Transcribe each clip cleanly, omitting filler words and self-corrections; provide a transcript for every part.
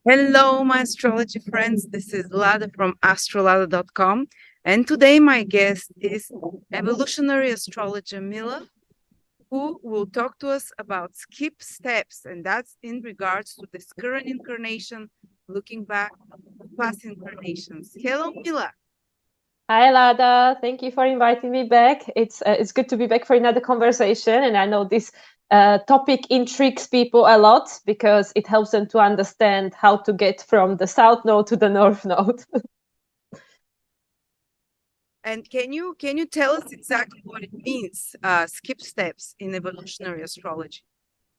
Hello, my astrology friends. This is Lada from AstroladaOfficial. And today my guest is Evolutionary Astrologer Mila, who will talk to us about skip steps. And that's in regards to this current incarnation, looking back to past incarnations. Hello, Mila. Hi, Lada. Thank you for inviting me back. It's good to be back for another conversation, and I know this topic intrigues people a lot because it helps them to understand how to get from the south node to the north node. And can you tell us exactly what it means, skip steps in evolutionary astrology?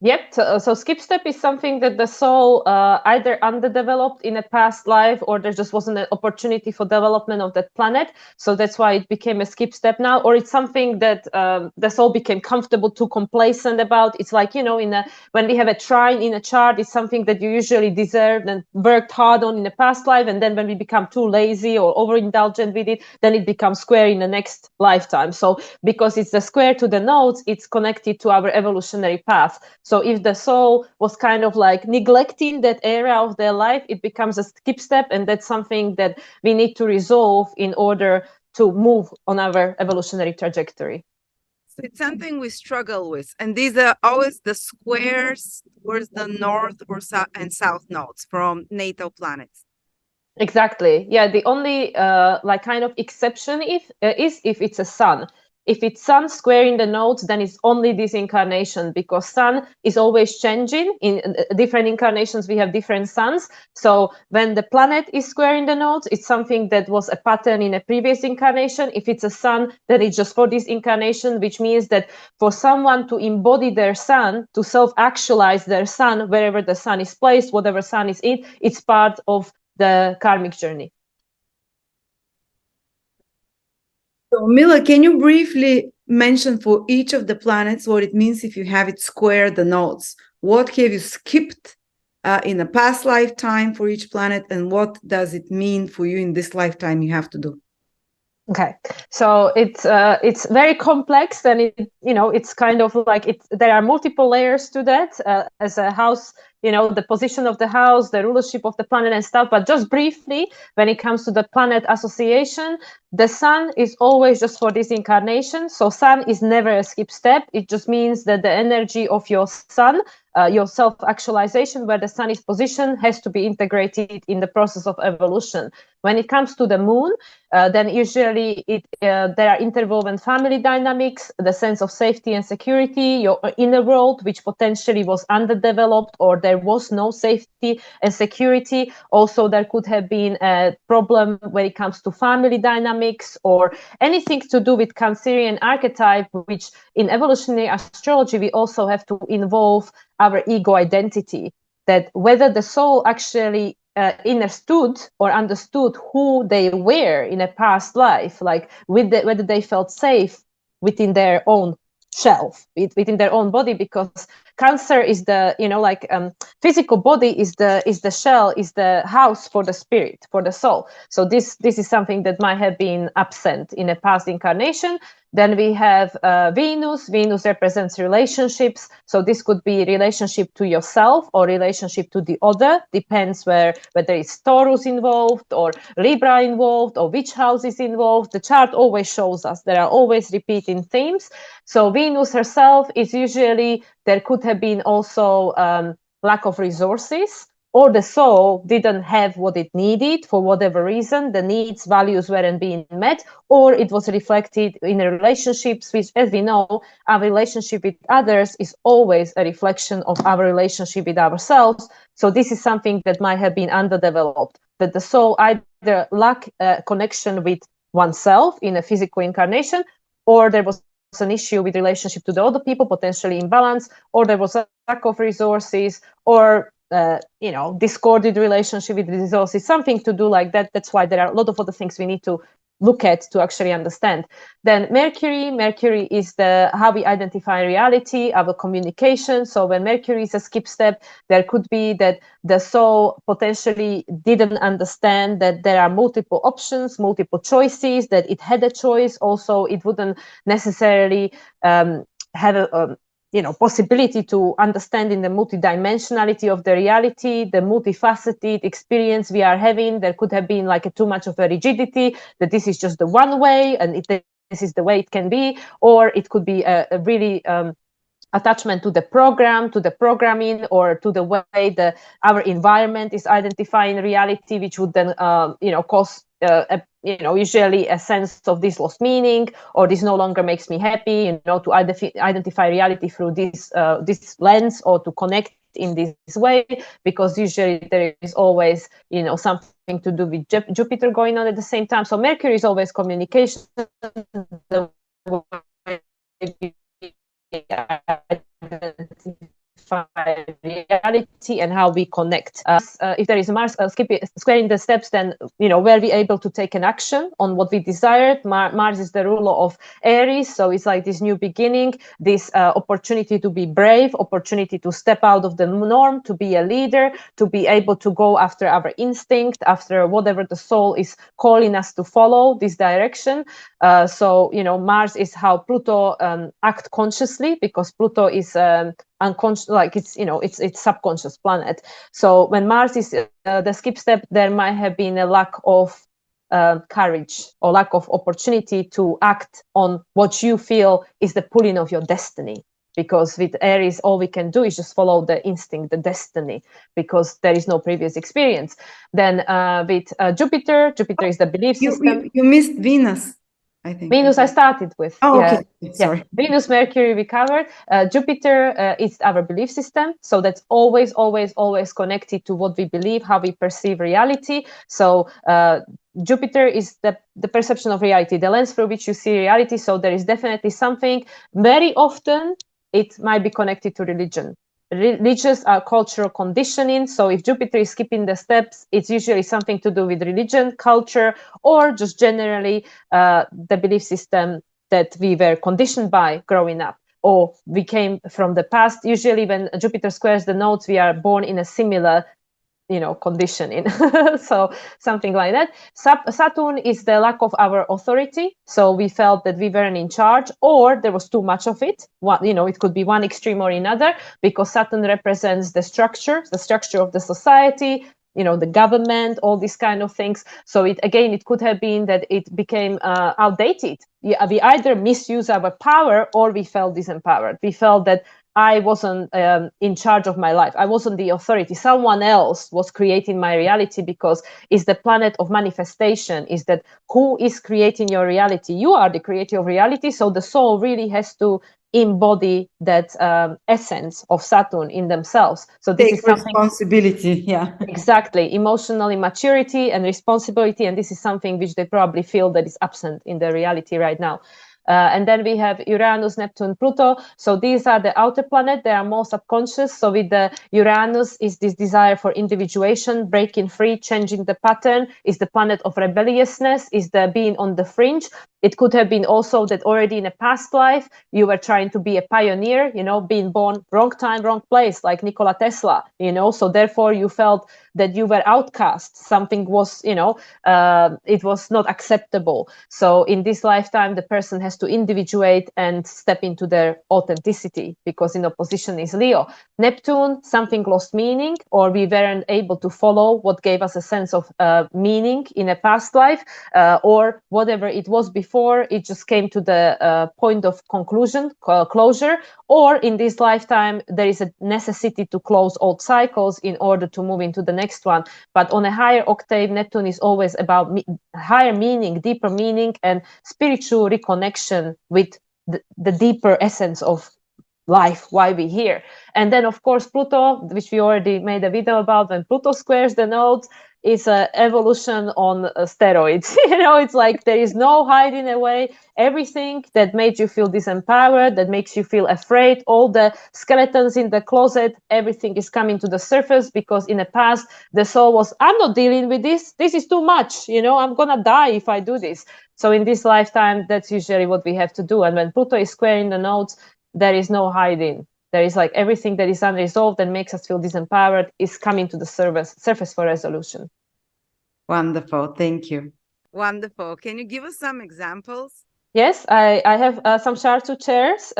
Yep. So skip step is something that the soul either underdeveloped in a past life, or there just wasn't an opportunity for development of that planet. So that's why it became a skip step now, or it's something that the soul became comfortable, too complacent about. It's like, when we have a trine in a chart, it's something that you usually deserved and worked hard on in a past life, and then when we become too lazy or overindulgent with it, then it becomes square in the next lifetime. So because it's the square to the nodes, it's connected to our evolutionary path. So if the soul was kind of like neglecting that area of their life, it becomes a skip step, and that's something that we need to resolve in order to move on our evolutionary trajectory. So it's something we struggle with, and these are always the squares towards the north or south and south nodes from natal planets. Exactly. Yeah. The only like kind of exception is if it's a sun. If it's sun squaring the nodes, then it's only this incarnation, because sun is always changing. In different incarnations, we have different suns. So when the planet is squaring the nodes, it's something that was a pattern in a previous incarnation. If it's a sun, then it's just for this incarnation, which means that for someone to embody their sun, to self-actualize their sun, wherever the sun is placed, whatever sun is in, it's part of the karmic journey. So, Mila, can you briefly mention for each of the planets what it means if you have it square the nodes? What have you skipped in a past lifetime for each planet, and what does it mean for you in this lifetime you have to do? Okay, so it's very complex, and it's kind of like there are multiple layers to that, as a house, the position of the house, the rulership of the planet and stuff. But just briefly, when it comes to the planet association, the sun is always just for this incarnation. So sun is never a skip step. It just means that the energy of your sun, your self-actualization, where the sun is positioned, has to be integrated in the process of evolution. When it comes to the moon, then usually there are interwoven family dynamics, the sense of safety and security, your inner world, which potentially was underdeveloped, or there was no safety and security. Also, there could have been a problem when it comes to family dynamics, or anything to do with Cancerian archetype, which in evolutionary astrology, we also have to involve our ego identity, that whether the soul actually understood who they were in a past life, like whether they felt safe within their own shelf, within their own body, because Cancer is the physical body is the shell, is the house for the spirit, for the soul. So this is something that might have been absent in a past incarnation. Then we have Venus. Venus represents relationships. So this could be relationship to yourself or relationship to the other. Depends whether it's Taurus involved or Libra involved or which house is involved. The chart always shows us there are always repeating themes. So Venus herself is usually, there could have been also lack of resources, or the soul didn't have what it needed for whatever reason, the needs, values weren't being met, or it was reflected in the relationships, which, as we know, our relationship with others is always a reflection of our relationship with ourselves. So this is something that might have been underdeveloped, that the soul either lacked a connection with oneself in a physical incarnation, or there was an issue with relationship to the other people, potentially imbalance, or there was a lack of resources, or discorded relationship with resources, something to do like that. That's why there are a lot of other things we need to look at to actually understand. Then Mercury is how we identify reality, our communication. So when Mercury is a skip step, there could be that the soul potentially didn't understand that there are multiple options, multiple choices, that it had a choice. Also, it wouldn't necessarily have possibility to understanding the multidimensionality of the reality, the multifaceted experience we are having. There could have been like too much of a rigidity, that this is just the one way and this is the way it can be, or it could be a really attachment to the program, to the programming, or to the way our environment is identifying reality, which would then cause usually a sense of this lost meaning, or this no longer makes me happy, to identify reality through this lens, or to connect in this way, because usually there is always something to do with Jupiter going on at the same time. So Mercury is always communication, the way reality and how we connect. If there is a Mars squaring the steps, then were we able to take an action on what we desired. Mars is the ruler of Aries, so it's like this new beginning, this opportunity to be brave, opportunity to step out of the norm, to be a leader, to be able to go after our instinct, after whatever the soul is calling us to follow this direction. So Mars is how Pluto act consciously, because Pluto is unconscious, like it's subconscious planet. So when Mars is the skip step, there might have been a lack of courage or lack of opportunity to act on what you feel is the pulling of your destiny. Because with Aries, all we can do is just follow the instinct, the destiny, because there is no previous experience. Then with Jupiter is the belief system. You missed Venus, I think. Venus I started with. Oh, okay. Sorry. Venus, Mercury we covered. Jupiter is our belief system. So that's always, always, always connected to what we believe, how we perceive reality. So Jupiter is the perception of reality, the lens through which you see reality. So there is definitely something. Very often it might be connected to religion. Religious are cultural conditioning. So if Jupiter is skipping the steps, it's usually something to do with religion, culture, or just generally the belief system that we were conditioned by growing up, or we came from the past. Usually when Jupiter squares the nodes, we are born in a similar conditioning. So something like that. Saturn is the lack of our authority. So we felt that we weren't in charge, or there was too much of it. It could be one extreme or another, because Saturn represents the structure of the society, the government, all these kind of things. So it could have been that it became outdated. We either misuse our power, or we felt disempowered. We felt that I wasn't in charge of my life. I wasn't the authority. Someone else was creating my reality, because it's the planet of manifestation. Is that who is creating your reality? You are the creator of reality. So the soul really has to embody that essence of Saturn in themselves. So this is something, responsibility. Yeah, exactly, emotional immaturity and responsibility, and this is something which they probably feel that is absent in the reality right now. And then we have Uranus, Neptune, Pluto. So these are the outer planet. They are more subconscious. So with the Uranus is this desire for individuation, breaking free, changing the pattern, is the planet of rebelliousness, is the being on the fringe. It could have been also that already in a past life, you were trying to be a pioneer, being born wrong time, wrong place, like Nikola Tesla, so therefore you felt that you were outcast. Something was, it was not acceptable. So in this lifetime, the person has to individuate and step into their authenticity, because in opposition is Leo. Neptune, something lost meaning, or we weren't able to follow what gave us a sense of meaning in a past life, or whatever it was before, it just came to the point of conclusion, closure, or in this lifetime, there is a necessity to close old cycles in order to move into the next one. But on a higher octave, Neptune is always about higher meaning, deeper meaning, and spiritual reconnection with the deeper essence of life, why we're here. And then, of course, Pluto, which we already made a video about, when Pluto squares the nodes, is an evolution on steroids. It's like there is no hiding away. Everything that made you feel disempowered, that makes you feel afraid, all the skeletons in the closet, everything is coming to the surface, because in the past, the soul was, I'm not dealing with this. This is too much. I'm going to die if I do this. So in this lifetime, that's usually what we have to do. And when Pluto is squaring the nodes, there is no hiding. There is like everything that is unresolved and makes us feel disempowered is coming to the surface for resolution. Wonderful. Thank you. Wonderful. Can you give us some examples? Yes, I have some charts to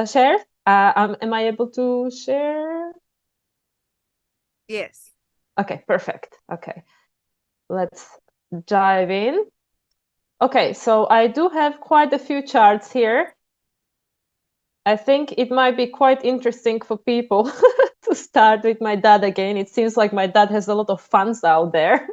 share. Am I able to share? Yes. Okay, perfect. Okay, let's dive in. Okay, so I do have quite a few charts here. I think it might be quite interesting for people to start with my dad again. It seems like my dad has a lot of fans out there.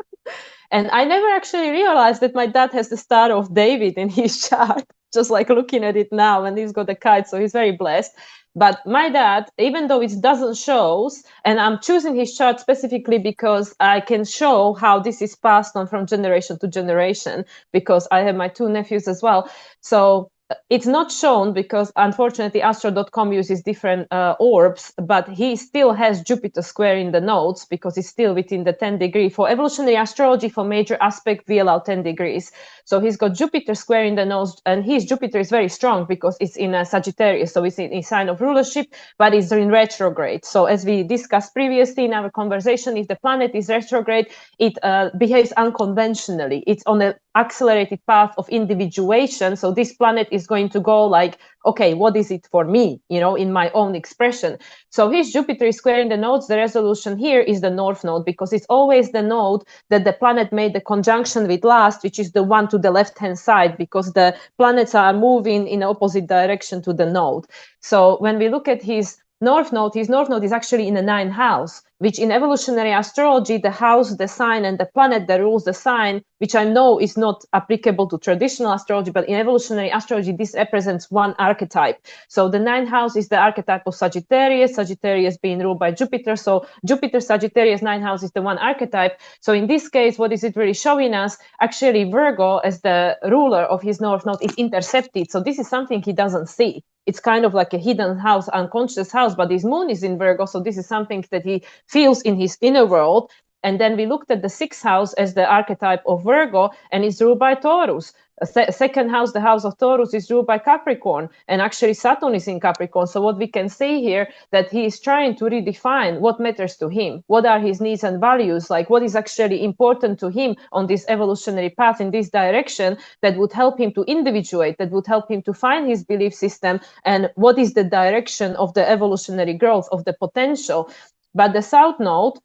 And I never actually realized that my dad has the star of David in his chart, just like looking at it now, and he's got a kite, so he's very blessed. But my dad, even though it doesn't show, and I'm choosing his chart specifically because I can show how this is passed on from generation to generation, because I have my two nephews as well. So it's not shown because unfortunately astro.com uses different orbs, but he still has Jupiter square in the nodes because it's still within the 10 degree. For evolutionary astrology, for major aspect, we allow 10 degrees. So he's got Jupiter square in the nodes, and his Jupiter is very strong because it's in a Sagittarius, so it's in a sign of rulership, but it's in retrograde. So as we discussed previously in our conversation, if the planet is retrograde, it behaves unconventionally. It's on an accelerated path of individuation. So this planet is going to go like, okay, what is it for me, in my own expression? So his Jupiter is squaring the nodes. The resolution here is the north node because it's always the node that the planet made the conjunction with last, which is the one to the left-hand side, because the planets are moving in opposite direction to the node. So when we look at his north node is actually in the ninth house, which in evolutionary astrology, the house, the sign, and the planet that rules the sign, which I know is not applicable to traditional astrology, but in evolutionary astrology, this represents one archetype. So the ninth house is the archetype of Sagittarius, Sagittarius being ruled by Jupiter. So Jupiter, Sagittarius, ninth house is the one archetype. So in this case, what is it really showing us? Actually, Virgo, as the ruler of his north node, is intercepted. So this is something he doesn't see. It's kind of like a hidden house, unconscious house, but his moon is in Virgo. So this is something that he feels in his inner world. And then we looked at the sixth house as the archetype of Virgo, and it's ruled by Taurus. Second house, the house of Taurus, is ruled by Capricorn, and actually Saturn is in Capricorn. So what we can see here, that he is trying to redefine what matters to him, what are his needs and values, like what is actually important to him on this evolutionary path in this direction that would help him to individuate, that would help him to find his belief system, and what is the direction of the evolutionary growth of the potential. But the south node,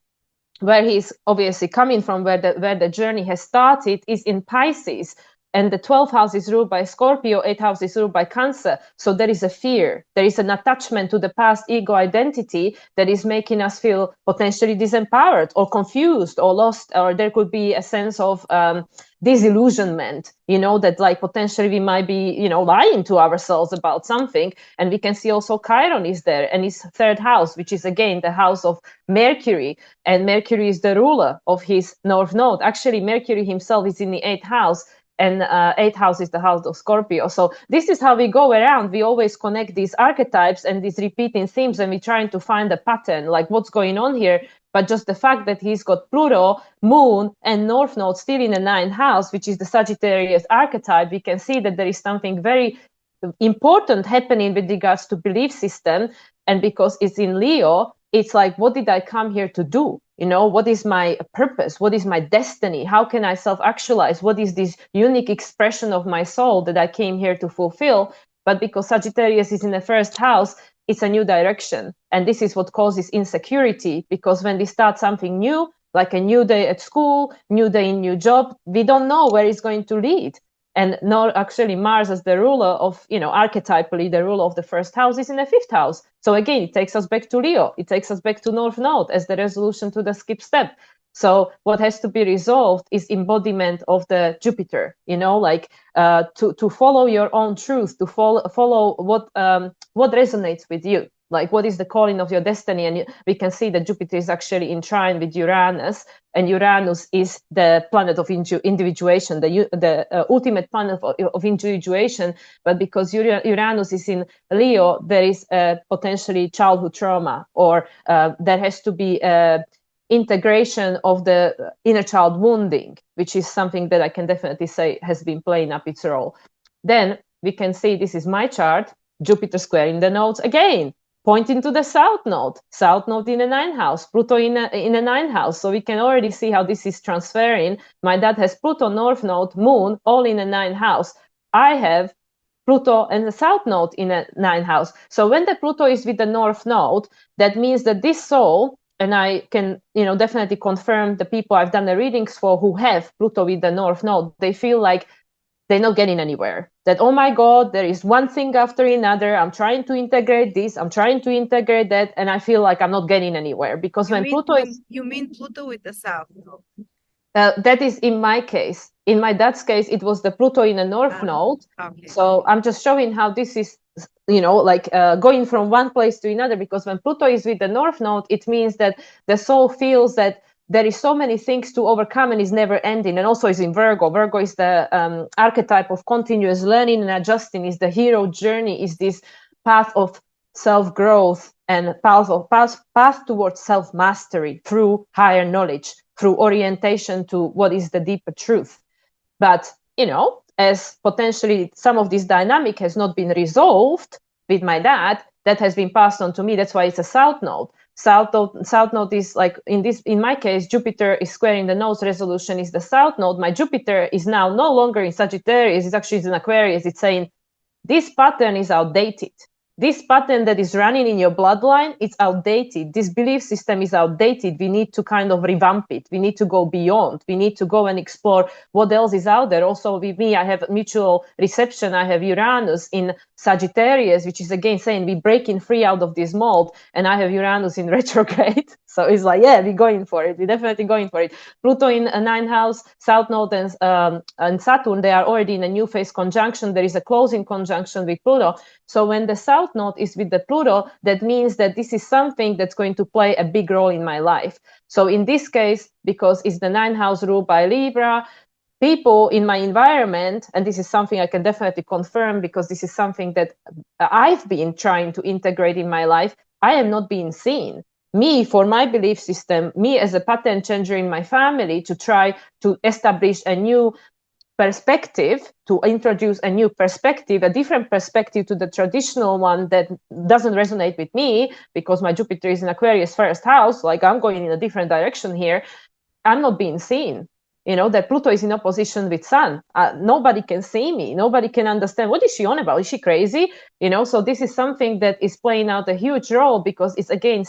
where he's obviously coming from, where the journey has started, is in Pisces. And the 12th house is ruled by Scorpio, 8th house is ruled by Cancer. So there is a fear, there is an attachment to the past ego identity that is making us feel potentially disempowered or confused or lost, or there could be a sense of disillusionment, that like potentially we might be, lying to ourselves about something. And we can see also Chiron is there, and his third house, which is again the house of Mercury, and Mercury is the ruler of his north node. Actually, Mercury himself is in the 8th house, and 8th house is the house of Scorpio. So this is how we go around. We always connect these archetypes and these repeating themes, and we're trying to find a pattern, like what's going on here. But just the fact that he's got Pluto, Moon, and North Node still in the 9th house, which is the Sagittarius archetype, we can see that there is something very important happening with regards to belief system. And because it's in Leo, it's like, what did I come here to do? What is my purpose? What is my destiny? How can I self-actualize? What is this unique expression of my soul that I came here to fulfill? But because Sagittarius is in the first house, it's a new direction. And this is what causes insecurity, because when we start something new, like a new day at school, new day in new job, we don't know where it's going to lead. And nor actually Mars as the ruler of, archetypally, the ruler of the first house is in the 5th house. So again, it takes us back to Leo. It takes us back to North Node as the resolution to the skip step. So what has to be resolved is embodiment of the Jupiter, to follow your own truth, to follow what resonates with you. Like, what is the calling of your destiny? And we can see that Jupiter is actually in trine with Uranus, and Uranus is the planet of individuation, the ultimate planet of individuation. But because Uranus is in Leo, there is potentially childhood trauma, or there has to be integration of the inner child wounding, which is something that I can definitely say has been playing up its role. Then we can see, this is my chart, Jupiter square in the nodes again, pointing to the south node in the 9th house, Pluto in the 9th house. So we can already see how this is transferring. My dad has Pluto, North Node, Moon, all in the 9th house. I have Pluto and the South Node in a 9th house. So when the Pluto is with the North Node, that means that this soul, and I can, definitely confirm the people I've done the readings for who have Pluto with the North Node, they feel like they're not getting anywhere. That, oh my God, there is one thing after another. I'm trying to integrate this, I'm trying to integrate that, and I feel like I'm not getting anywhere. Because you mean Pluto with the South Node? That is in my case. In my dad's case, it was the Pluto in the North Node. Okay. So I'm just showing how this is, going from one place to another. Because when Pluto is with the North Node, it means that the soul feels that there is so many things to overcome and is never ending. And also is in Virgo. Virgo is the archetype of continuous learning and adjusting, is the hero journey, is this path of self-growth and path towards self-mastery through higher knowledge, through orientation to what is the deeper truth. But, as potentially some of this dynamic has not been resolved with my dad, that has been passed on to me. That's why it's a South Node. South node is like, in my case, Jupiter is squaring the node's resolution is the South Node. My Jupiter is now no longer in Sagittarius, it's actually in Aquarius. It's saying this pattern is outdated. This pattern that is running in your bloodline, it's outdated. This belief system is outdated. We need to kind of revamp it. We need to go beyond. We need to go and explore what else is out there. Also with me, I have mutual reception. I have Uranus in Sagittarius, which is again saying we're breaking free out of this mold. And I have Uranus in retrograde. So it's like, yeah, we're going for it. We're definitely going for it. Pluto in a 9th house, South Node and Saturn, they are already in a new phase conjunction. There is a closing conjunction with Pluto. So when the South Node is with the Pluto, that means that this is something that's going to play a big role in my life. So in this case, because it's the 9th house ruled by Libra, people in my environment, and this is something I can definitely confirm because this is something that I've been trying to integrate in my life, I am not being seen. Me, for my belief system, me as a pattern changer in my family, to try to establish a new perspective, to introduce a new perspective, a different perspective to the traditional one that doesn't resonate with me because my Jupiter is in Aquarius 1st house, like I'm going in a different direction here, I'm not being seen. That Pluto is in opposition with Sun. Nobody can see me. Nobody can understand. What is she on about? Is she crazy? So this is something that is playing out a huge role because it's again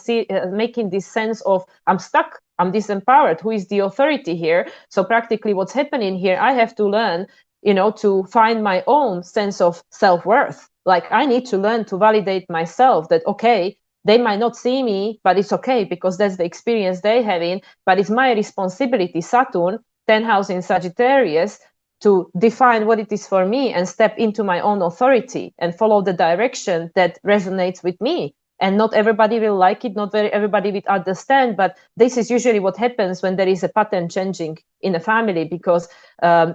making this sense of I'm stuck. I'm disempowered. Who is the authority here? So practically what's happening here, I have to learn, to find my own sense of self-worth. Like I need to learn to validate myself that, okay, they might not see me, but it's okay because that's the experience they're having. But it's my responsibility, Saturn, 10th house in Sagittarius, to define what it is for me and step into my own authority and follow the direction that resonates with me. And not everybody will like it, not everybody will understand, but this is usually what happens when there is a pattern changing in a family, because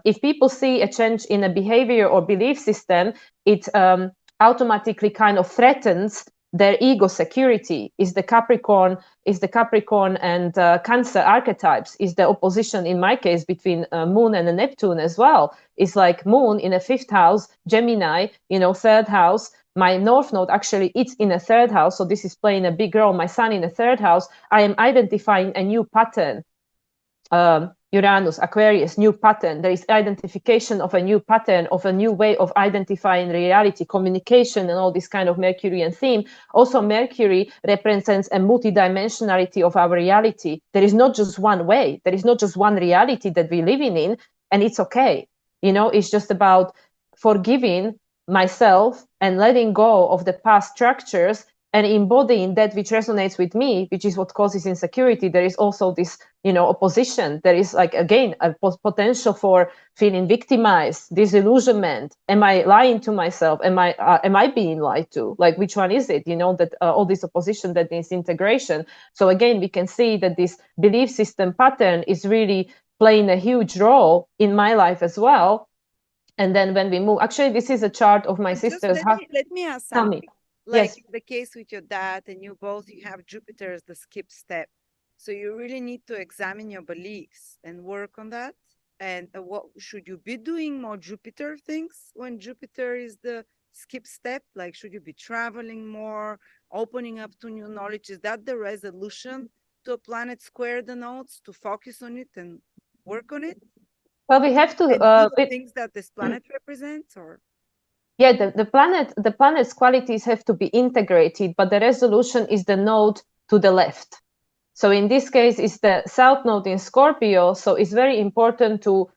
if people see a change in a behavior or belief system, it automatically kind of threatens their ego security. Is the Capricorn and Cancer archetypes, is the opposition in my case between Moon and Neptune as well. It's like Moon in a 5th house, Gemini, 3rd house. My North Node actually it's in a 3rd house, so this is playing a big role. My Sun in a 3rd house. I am identifying a new pattern. Uranus, Aquarius, new pattern. There is identification of a new pattern, of a new way of identifying reality, communication, and all this kind of Mercurian theme. Also, Mercury represents a multidimensionality of our reality. There is not just one way. There is not just one reality that we're living in, and it's okay. It's just about forgiving myself and letting go of the past structures and embodying that which resonates with me, which is what causes insecurity. There is also this, opposition. There is like, again, a potential for feeling victimized, disillusionment. Am I lying to myself? Am I being lied to? Like, which one is it? That all this opposition, that is integration. So again, we can see that this belief system pattern is really playing a huge role in my life as well. And then when we move, actually, this is a chart of my sister's. Let me ask something. Like yes. The case with your dad and you have Jupiter as the skip step. So you really need to examine your beliefs and work on that. And what should you be doing more Jupiter things when Jupiter is the skip step? Like, should you be traveling more, opening up to new knowledge? Is that the resolution to a planet square the nodes, to focus on it and work on it? Well, we have to things that this planet represents, or Yeah, the planet's qualities have to be integrated, but the resolution is the node to the left. So in this case, it's the south node in Scorpio. So it's very important to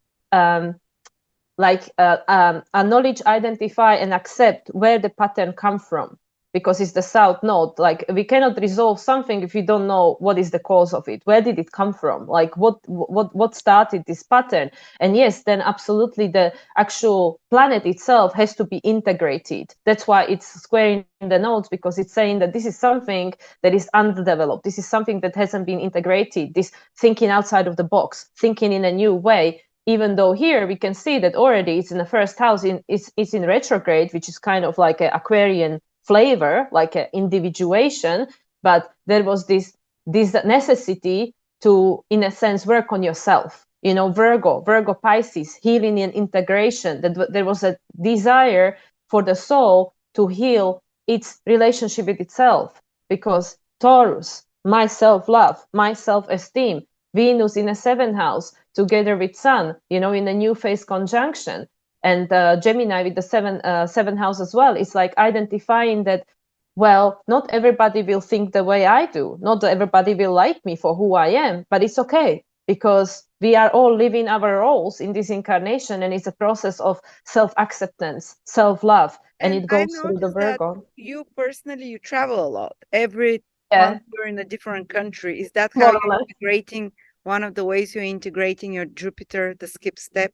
acknowledge, identify, and accept where the pattern come from, because it's the south node. Like, we cannot resolve something if we don't know what is the cause of it. Where did it come from? Like, what started this pattern? And yes, then absolutely the actual planet itself has to be integrated. That's why it's squaring the nodes, because it's saying that this is something that is underdeveloped. This is something that hasn't been integrated. This thinking outside of the box, thinking in a new way. Even though here we can see that already it's in the first house, it's in retrograde, which is kind of like an Aquarian flavor, like an individuation. But there was this necessity to, in a sense, work on yourself. You know, Virgo, Pisces, healing and integration. That there was a desire for the soul to heal its relationship with itself, because Taurus, my self-love, my self-esteem, Venus in a seventh house, together with Sun, you know, in a new phase conjunction, and Gemini with the seventh house as well. It's like identifying that, well, not everybody will think the way I do. Not everybody will like me for who I am, but it's okay, because we are all living our roles in this incarnation, and it's a process of self-acceptance, self-love, and it I goes through the noticed that Virgo. you personally, you travel a lot. Every Yeah, month you're in a different country. Is that how more or you're less. integrating, one of the ways you're integrating your Jupiter, the skip step,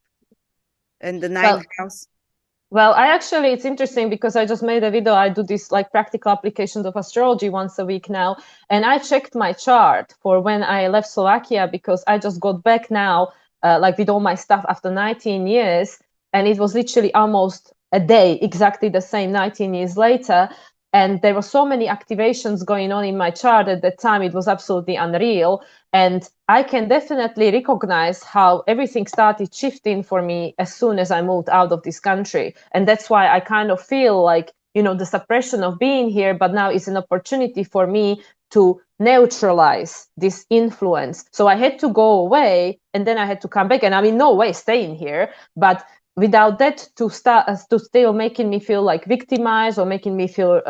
and the ninth Well, house? Well, I actually, it's interesting because I just made a video. I do this like practical applications of astrology once a week now. And I checked my chart for when I left Slovakia, because I just got back now, like with all my stuff after 19 years. And it was literally almost a day, exactly the same 19 years later. And there were so many activations going on in my chart at that time. It was absolutely unreal. And I can definitely recognize how everything started shifting for me as soon as I moved out of this country. And that's why I kind of feel like, you know, the suppression of being here, but now it's an opportunity for me to neutralize this influence. So I had to go away, and then I had to come back. And I'm in no way staying here, but without that to start to still making me feel like victimized, or making me feel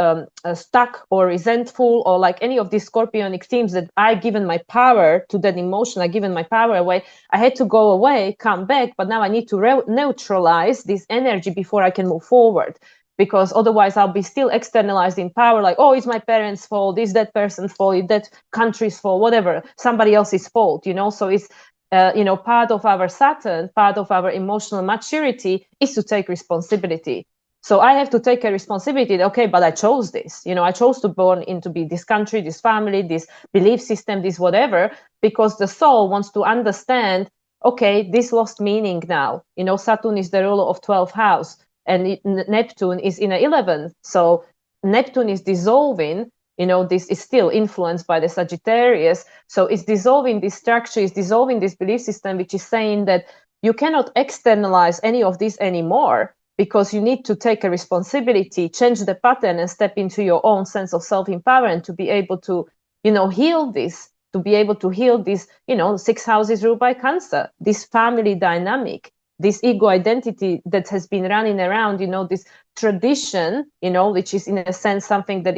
stuck or resentful, or like any of these scorpionic themes that I given my power to that emotion, I given my power away. I had to go away, come back, but now I need to neutralize this energy before I can move forward, because otherwise I'll be still externalized in power, like, oh, it's my parents' fault, it's that person's fault, it's that country's fault, whatever, somebody else's fault, you know. So it's part of our Saturn, part of our emotional maturity is to take responsibility. So I have to take a responsibility. Okay, but I chose this. You know, I chose to born into be this country, this family, this belief system, this whatever, because the soul wants to understand. Okay, this lost meaning now. You know, Saturn is the ruler of 12th house, and Neptune is in 11th. So Neptune is dissolving. You know, this is still influenced by the Sagittarius. So it's dissolving this structure, it's dissolving this belief system, which is saying that you cannot externalize any of this anymore, because you need to take a responsibility, change the pattern, and step into your own sense of self-empowerment to be able to, you know, heal this, to be able to heal this, you know, 6 houses ruled by Cancer, this family dynamic, this ego identity that has been running around, you know, this tradition, you know, which is in a sense something that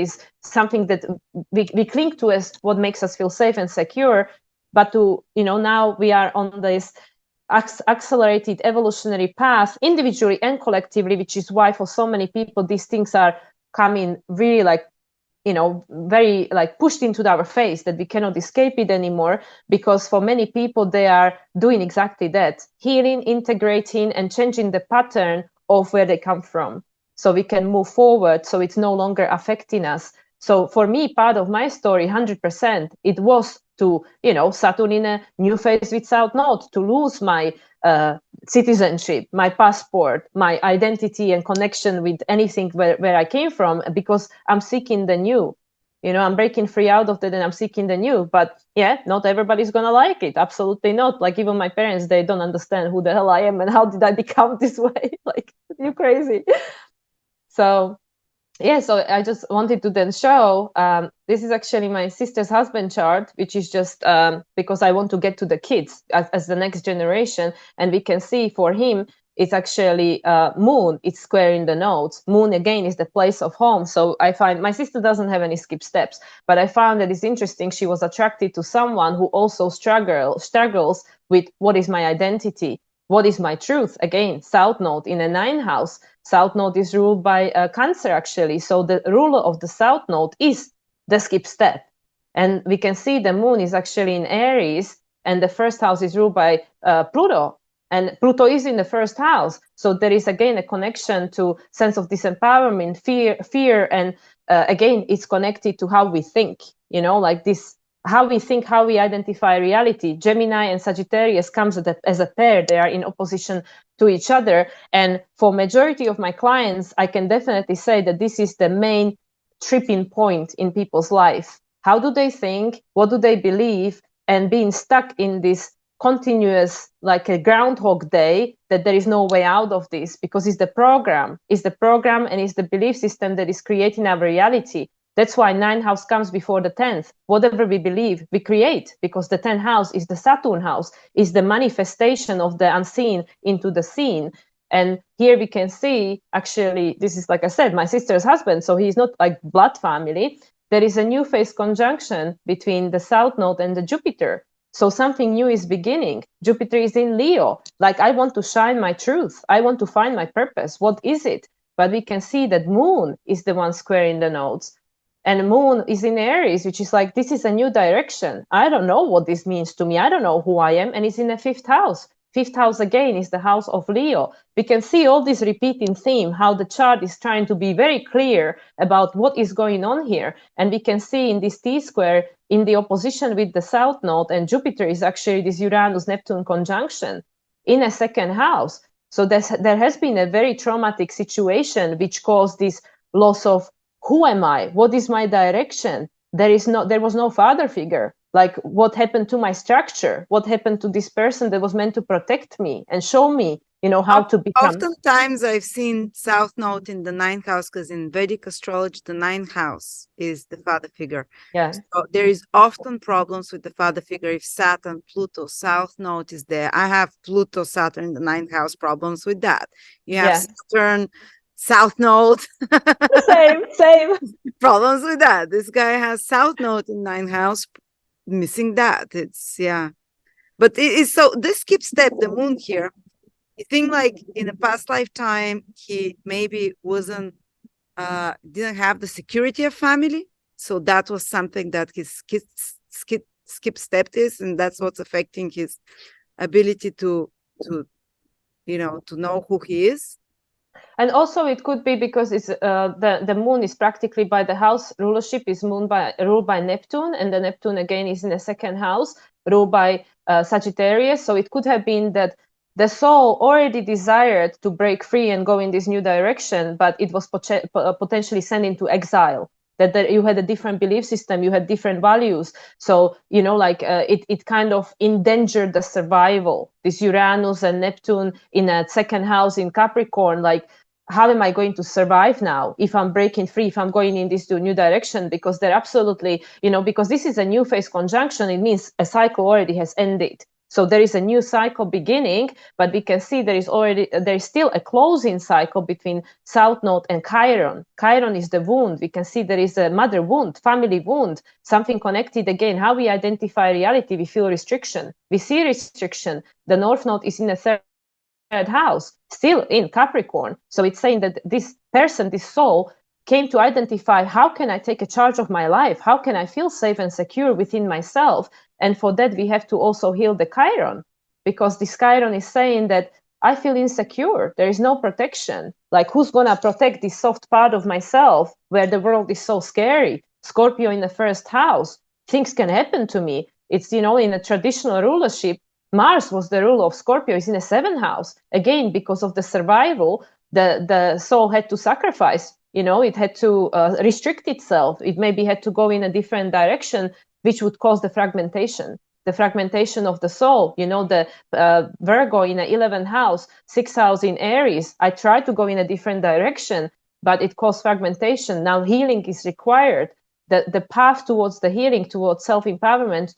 we cling to as what makes us feel safe and secure. But to, you know, now we are on this accelerated evolutionary path, individually and collectively, which is why for so many people these things are coming really like, you know, very like pushed into our face, that we cannot escape it anymore, because for many people they are doing exactly that, healing, integrating, and changing the pattern of where they come from, so we can move forward, so it's no longer affecting us. So for me, part of my story, 100%, it was to, you know, Saturn in a new phase with South Node, to lose my citizenship, my passport, my identity and connection with anything where I came from, because I'm seeking the new. You know, I'm breaking free out of that and I'm seeking the new. But yeah, not everybody's gonna like it. Absolutely not. Like even my parents, they don't understand who the hell I am and how did I become this way. Like, you crazy. So yeah, so I just wanted to then show, this is actually my sister's husband chart, which is just because I want to get to the kids as the next generation. And we can see for him, it's actually moon. It's squaring the nodes. Moon again is the place of home. So I find my sister doesn't have any skip steps, but I found that it's interesting. She was attracted to someone who also struggles with what is my identity, what is my truth. Again, South Node in a 9th house. South Node is ruled by Cancer actually. So the ruler of the South Node is the skip step. And we can see the moon is actually in Aries, and the 1st house is ruled by Pluto. And Pluto is in the 1st house. So there is again a connection to sense of disempowerment, fear. And again, it's connected to how we think, like this, how we think, how we identify reality. Gemini and Sagittarius comes as a pair. They are in opposition to each other. And for majority of my clients, I can definitely say that this is the main tripping point in people's life. How do they think? What do they believe? And being stuck in this continuous, like a Groundhog Day, that there is no way out of this, because it's the program and it's the belief system that is creating our reality. That's why 9th house comes before the 10th. Whatever we believe, we create, because the 10th house is the Saturn house, is the manifestation of the unseen into the seen. And here we can see, actually, this is, like I said, my sister's husband, so he's not like blood family. There is a new phase conjunction between the South Node and the Jupiter. So something new is beginning. Jupiter is in Leo. Like, I want to shine my truth. I want to find my purpose. What is it? But we can see that Moon is the one squaring the nodes. And Moon is in Aries, which is like, this is a new direction. I don't know what this means to me. I don't know who I am. And it's in the 5th house. 5th house again is the house of Leo. We can see all this repeating theme, how the chart is trying to be very clear about what is going on here. And we can see in this T-square, in the opposition with the South Node, and Jupiter is actually this Uranus-Neptune conjunction in a 2nd house. So there has been a very traumatic situation which caused this loss of who am I? What is my direction? There was no father figure. Like, what happened to my structure? What happened to this person that was meant to protect me and show me, how to become? Oftentimes I've seen South Node in the 9th house, because in Vedic astrology, the 9th house is the father figure. Yeah. So there is often problems with the father figure if Saturn, Pluto, South Node is there. I have Pluto, Saturn in the 9th house, problems with that. You have Saturn, South Node. Same. Problems with that. This guy has South Node in 9th house, missing that. But it is so, this skip step, the moon here, you think like in a past lifetime, he maybe didn't have the security of family. So that was something that his skip step is, and that's what's affecting his ability to know who he is. And also it could be because it's the moon is practically by the house rulership is ruled by Neptune, and the Neptune again is in the 2nd house ruled by Sagittarius. So it could have been that the soul already desired to break free and go in this new direction, but it was potentially sent into exile. That you had a different belief system, you had different values. So, it kind of endangered the survival. This Uranus and Neptune in a 2nd house in Capricorn, like, how am I going to survive now if I'm breaking free, if I'm going in this new direction? Because they're absolutely, because this is a new phase conjunction, it means a cycle already has ended. So there is a new cycle beginning, but we can see there is still a closing cycle between South Node and Chiron. Chiron is the wound. We can see there is a mother wound, family wound, something connected again. How we identify reality, we feel restriction. We see restriction. The North Node is in the 3rd house, still in Capricorn. So it's saying that this person, this soul, came to identify, how can I take a charge of my life? How can I feel safe and secure within myself? And for that, we have to also heal the Chiron, because this Chiron is saying that I feel insecure. There is no protection. Like, who's going to protect this soft part of myself where the world is so scary? Scorpio in the 1st house. Things can happen to me. It's, in a traditional rulership, Mars was the ruler of Scorpio. It's in the 7th house. Again, because of the survival, the soul had to sacrifice. It had to restrict itself. It maybe had to go in a different direction, which would cause the fragmentation of the soul. The Virgo in the 11th house, 6th house in Aries. I tried to go in a different direction, but it caused fragmentation. Now healing is required. The path towards the healing, towards self-empowerment,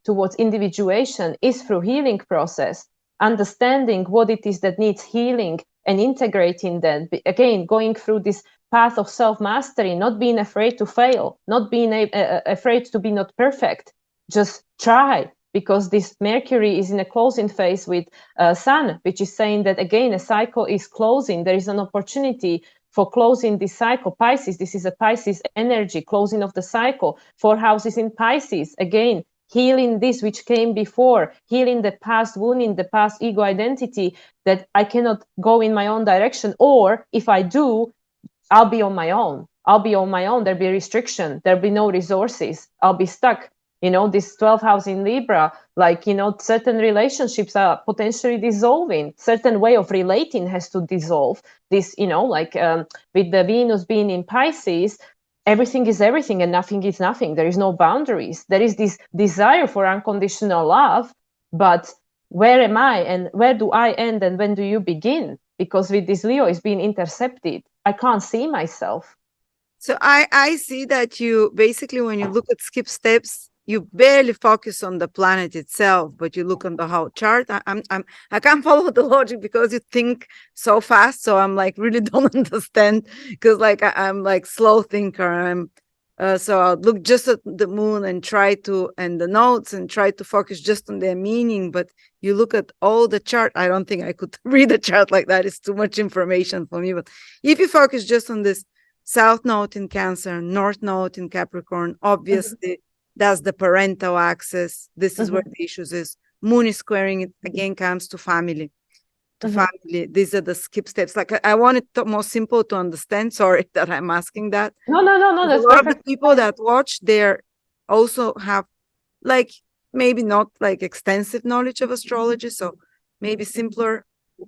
towards individuation is through healing process. understanding what it is that needs healing and integrating that. Again, going through this path of self-mastery, not being afraid to fail, not being afraid to be not perfect. Just try, because this Mercury is in a closing phase with Sun, which is saying that, again, a cycle is closing. There is an opportunity for closing this cycle. Pisces, this is a Pisces energy, closing of the cycle. 4 houses in Pisces, again, healing this which came before, healing the past wounding, the past ego identity, that I cannot go in my own direction, or if I do, I'll be on my own. I'll be on my own. There'll be restriction. There'll be no resources. I'll be stuck. This 12th house in Libra, certain relationships are potentially dissolving. Certain way of relating has to dissolve. This, with the Venus being in Pisces, everything is everything and nothing is nothing. There is no boundaries. There is this desire for unconditional love, but where am I and where do I end and when do you begin? Because with this Leo is being intercepted. I can't see myself. So I see that you basically, when you look at skip steps, you barely focus on the planet itself, but you look on the whole chart. I can't follow the logic because you think so fast. So I'm like really don't understand, because like I'm like slow thinker. So I'll look just at the moon and and the notes and try to focus just on their meaning. But you look at all the chart. I don't think I could read a chart like that. It's too much information for me. But if you focus just on this South Node in Cancer, North Node in Capricorn, obviously that's the parental axis. This is where the issues is. Moon is squaring it, again, comes to family. Family. These are the skip steps. Like I want it more simple to understand. Sorry that I'm asking that. No. That's a lot of the people that watch, they also have like maybe not like extensive knowledge of astrology. So maybe simpler.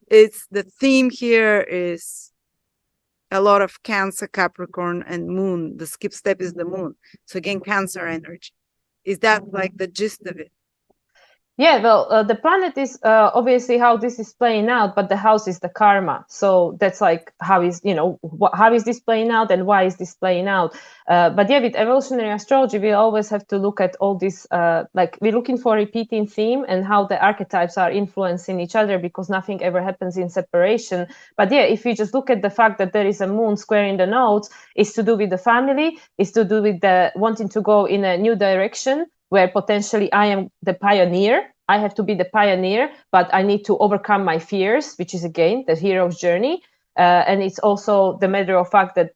It's the theme here is a lot of Cancer, Capricorn, and Moon. The skip step is the Moon. So again, Cancer energy. Is that like the gist of it? Yeah, well, the planet is obviously how this is playing out, but the house is the karma. So that's like how is this playing out and why is this playing out? But yeah, with evolutionary astrology, we always have to look at all this, we're looking for a repeating theme and how the archetypes are influencing each other, because nothing ever happens in separation. But yeah, if you just look at the fact that there is a moon squaring the nodes, it's to do with the family, it's to do with the wanting to go in a new direction, where potentially I am the pioneer. I have to be the pioneer, but I need to overcome my fears, which is, again, the hero's journey. And it's also the matter of fact that,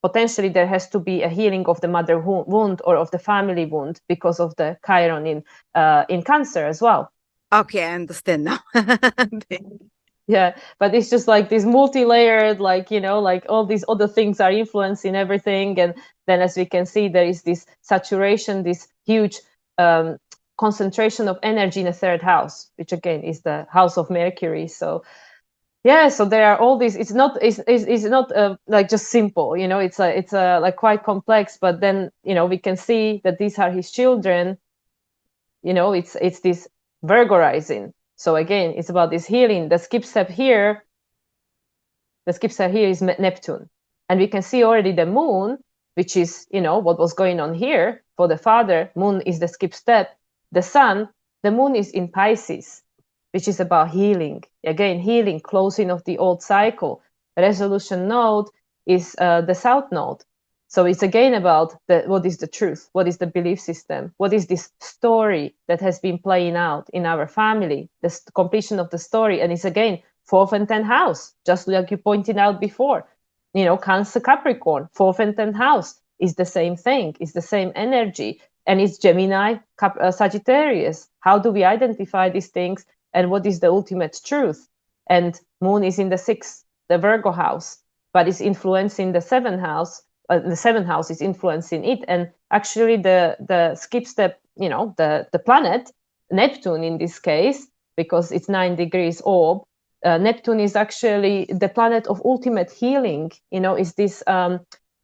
potentially there has to be a healing of the mother wound or of the family wound because of the Chiron in Cancer as well. Okay, I understand now. Yeah, but it's just like this multi-layered, all these other things are influencing everything. And then, as we can see, there is this saturation, this huge concentration of energy in the 3rd house, which again is the house of Mercury. So yeah, so there are all these. It's not like just simple, it's like quite complex. But then we can see that these are his children. It's this Virgo-rising. So again, it's about this healing. The skip step here is Neptune. And we can see already the moon, which is, what was going on here for the father. Moon is the skip step. The sun, the moon is in Pisces, which is about healing. Again, healing, closing of the old cycle. Resolution node is the South node. So it's again about what is the truth? What is the belief system? What is this story that has been playing out in our family? The completion of the story. And it's again 4th and 10th house, just like you pointed out before. Cancer, Capricorn, 4th and 10th house is the same thing, is the same energy. And it's Gemini, Sagittarius. How do we identify these things? And what is the ultimate truth? And moon is in the 6th, the Virgo house, but it's influencing the 7th house. The 7th house is influencing it. And actually the skip step, the planet, Neptune in this case, because it's 9 degrees orb, Neptune is actually the planet of ultimate healing, is this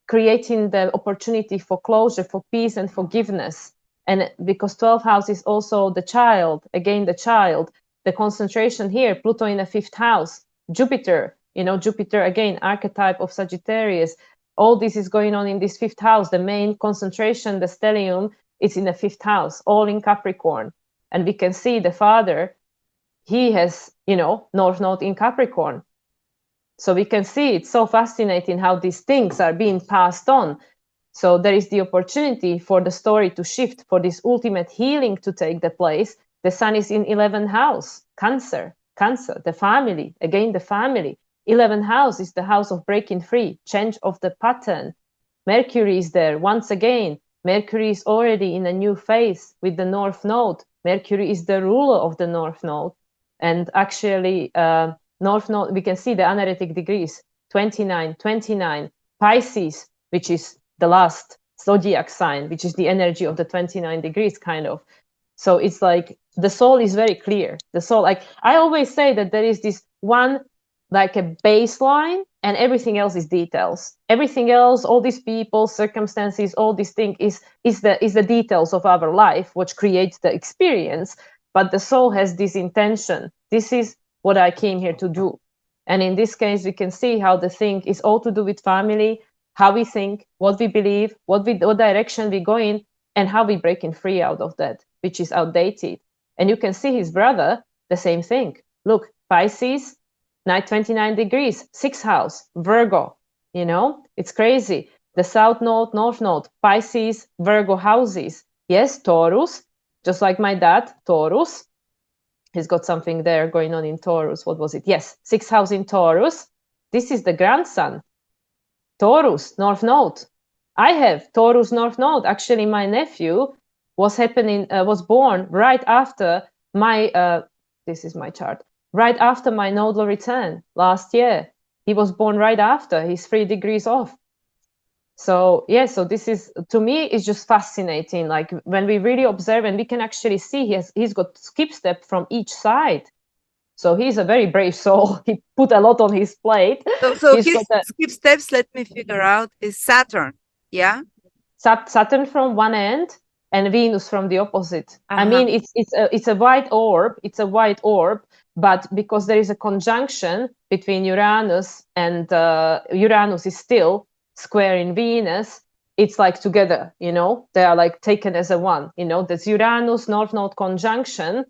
creating the opportunity for closure, for peace and forgiveness. And because 12th house is also the child, again, the concentration here, Pluto in the 5th house, Jupiter, Jupiter, again, archetype of Sagittarius. All this is going on in this 5th house. The main concentration, the stellium, is in the 5th house, all in Capricorn. And we can see the father, he has, North Node in Capricorn. So we can see it's so fascinating how these things are being passed on. So there is the opportunity for the story to shift, for this ultimate healing to take the place. The sun is in 11th house, Cancer, the family, again, the family. 11th house is the house of breaking free, change of the pattern. Mercury is there once again. Mercury is already in a new phase with the North Node. Mercury is the ruler of the North Node. And actually, North Node, we can see the analytic degrees, 29, Pisces, which is the last zodiac sign, which is the energy of the 29 degrees kind of. So it's like the soul is very clear. The soul, like I always say that there is this one, like a baseline, and everything else is details. Everything else, all these people, circumstances, all these things is the details of our life, which creates the experience. But the soul has this intention. This is what I came here to do. And in this case, we can see how the thing is all to do with family, how we think, what we believe, what direction we go in, and how we breaking free out of that, which is outdated. And you can see his brother, the same thing. Look, Pisces, 29 degrees, 6th house, Virgo, it's crazy. The South Node, North Node, Pisces, Virgo houses. Yes, Taurus, just like my dad, Taurus. He's got something there going on in Taurus. What was it? Yes, 6th house in Taurus. This is the grandson. Taurus, North Node. I have Taurus, North Node. Actually, my nephew was born right after my, this is my chart, right after my nodal return last year. He was born right after. He's 3 degrees off. So yeah, so this is, to me, it's just fascinating. Like when we really observe, and we can actually see he's got skip step from each side. So he's a very brave soul. He put a lot on his plate. So his skip steps, let me figure out, is Saturn. Yeah. Saturn from one end and Venus from the opposite. I mean, it's a white orb. It's a white orb, but because there is a conjunction between Uranus and Uranus is still square in Venus, it's like together, they are like taken as a one, that's Uranus North Node conjunction,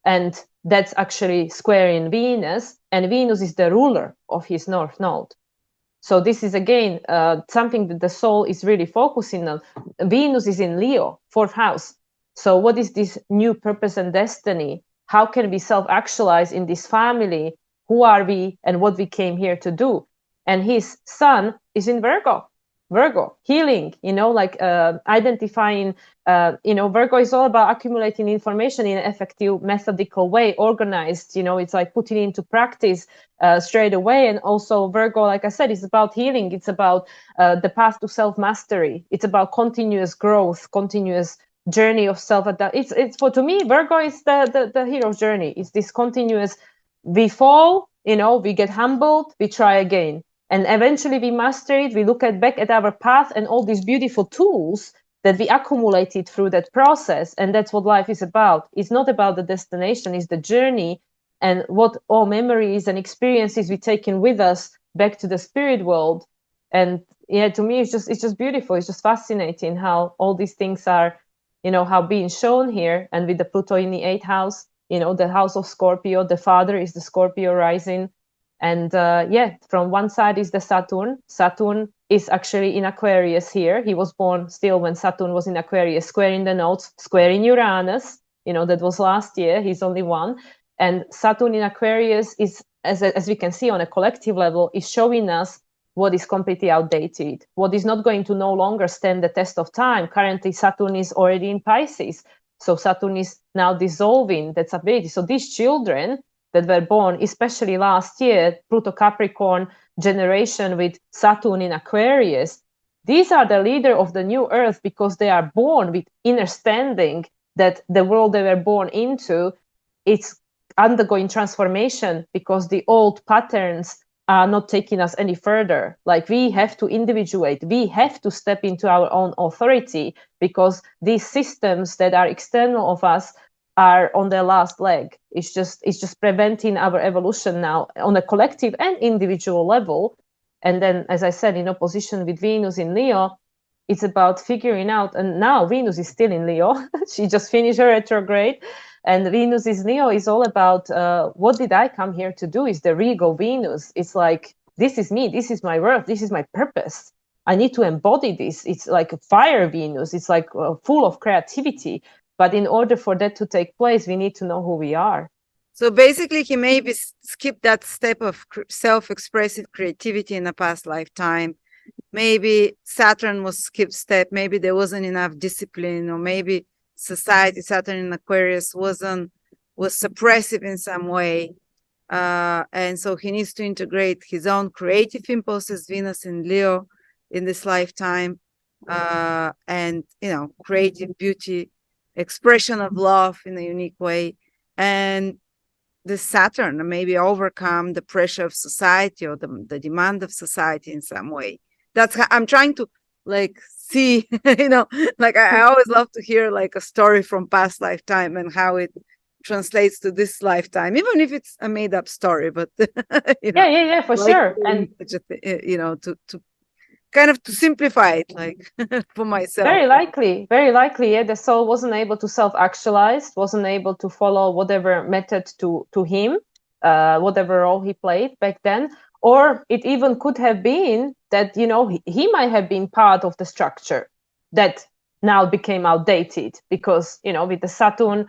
and that's actually square in Venus, and Venus is the ruler of his North Node. So this is again something that the soul is really focusing on. Venus is in Leo, 4th house. So what is this new purpose and destiny? How can we self-actualize in this family? Who are we and what we came here to do? And his sun is in Virgo, healing, identifying, Virgo is all about accumulating information in an effective, methodical way, organized, it's like putting into practice straight away. And also Virgo, like I said, is about healing. It's about the path to self-mastery. It's about continuous growth, continuous journey of self-adaptation. It's to me, Virgo is the hero's journey. It's this continuous, we fall, we get humbled, we try again. And eventually we master it. We look back at our path and all these beautiful tools that we accumulated through that process. And that's what life is about. It's not about the destination, it's the journey and what all memories and experiences we taken with us back to the spirit world. And yeah, to me, it's just beautiful. It's just fascinating how all these things are, how being shown here. And with the Pluto in the 8th house, the house of Scorpio, the father is the Scorpio rising. And from one side is the Saturn. Saturn is actually in Aquarius here. He was born still when Saturn was in Aquarius, square in the nodes, square in Uranus. That was last year. He's only one. And Saturn in Aquarius is, as we can see on a collective level, is showing us what is completely outdated, what is not going to no longer stand the test of time. Currently, Saturn is already in Pisces. So Saturn is now dissolving that ability. So these children that were born, especially last year, Pluto Capricorn generation with Saturn in Aquarius, these are the leader of the new earth because they are born with understanding that the world they were born into, it's undergoing transformation because the old patterns are not taking us any further. Like we have to individuate, we have to step into our own authority because these systems that are external of us are on their last leg. It's just preventing our evolution now on a collective and individual level. And then, as I said, in opposition with Venus in Leo, it's about figuring out, and now Venus is still in Leo. She just finished her retrograde. And Venus is Leo is all about what did I come here to do? Is the regal Venus. It's like, this is me, this is my worth, this is my purpose. I need to embody this. It's like a fire Venus. It's like full of creativity. But in order for that to take place, we need to know who we are. So basically, he maybe skipped that step of self-expressive creativity in a past lifetime. Maybe Saturn was skipped step. Maybe there wasn't enough discipline, or maybe society, Saturn in Aquarius, was suppressive in some way. And so he needs to integrate his own creative impulses, Venus in Leo, in this lifetime, and creative beauty, expression of love in a unique way, and the Saturn maybe overcome the pressure of society or the demand of society in some way. That's how I'm trying to see, I always love to hear a story from past lifetime and how it translates to this lifetime, even if it's a made up story, but yeah, for sure. And to kind of to simplify it, for myself. Very likely. Yeah, the soul wasn't able to self-actualize, wasn't able to follow whatever method to him, whatever role he played back then. Or it even could have been that, he might have been part of the structure that now became outdated because, with the Saturn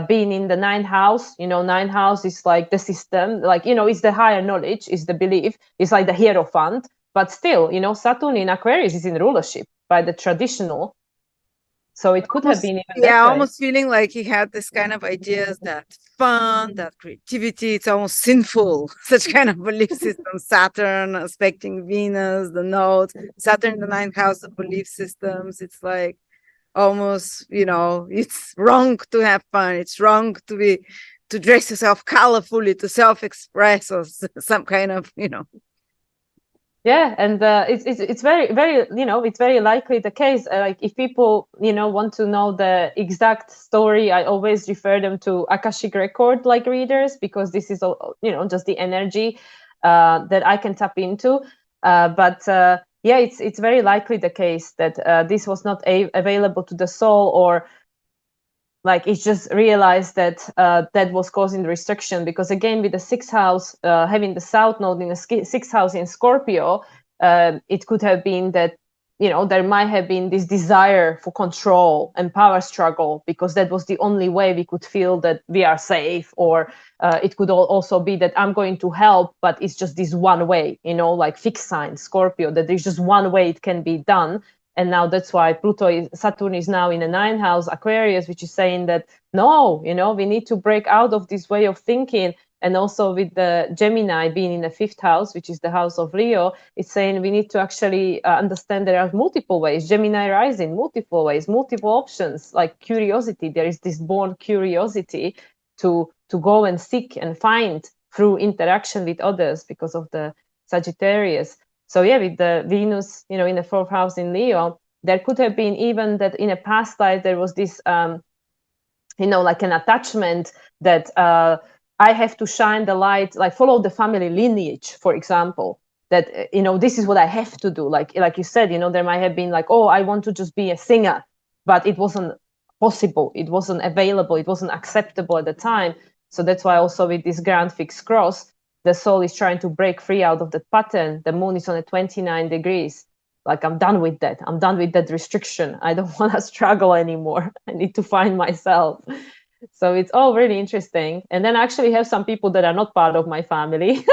being in the ninth house, ninth house is like the system, it's the higher knowledge, is the belief, it's like the Hierophant. But still, Saturn in Aquarius is in rulership by the traditional. So it could have been even that way. Almost feeling like he had this kind of ideas that fun, that creativity, it's almost sinful. Such kind of belief system. Saturn aspecting Venus, the nodes, Saturn in the ninth house of belief systems. It's like almost, it's wrong to have fun. It's wrong to dress yourself colorfully, to self-express, or some kind of, Yeah, and it's very, very, it's very likely the case. Like if people, want to know the exact story, I always refer them to Akashic record readers, because this is, just the energy that I can tap into. But yeah, it's very likely the case that this was not available to the soul, or it's just realized that that was causing the restriction. Because again, with the sixth house, having the south node in the sixth house in Scorpio, it could have been that, there might have been this desire for control and power struggle, because that was the only way we could feel that we are safe. Or it could also be that I'm going to help, but it's just this one way, fixed sign Scorpio, that there's just one way it can be done. And now that's why Saturn is now in the ninth house, Aquarius, which is saying that, no, we need to break out of this way of thinking. And also with the Gemini being in the fifth house, which is the house of Leo, it's saying we need to actually understand there are multiple ways. Gemini rising, multiple ways, multiple options, like curiosity. There is this born curiosity to go and seek and find through interaction with others because of the Sagittarius. So yeah, with the Venus, in the fourth house in Leo, there could have been even that in a past life there was this, an attachment that I have to shine the light, follow the family lineage, for example. That this is what I have to do. Like you said, there might have been oh, I want to just be a singer, but it wasn't possible. It wasn't available. It wasn't acceptable at the time. So that's why also with this grand fixed cross, the soul is trying to break free out of that pattern. The moon is on 29 degrees. I'm done with that. I'm done with that restriction. I don't want to struggle anymore. I need to find myself. So it's all really interesting. And then I actually have some people that are not part of my family.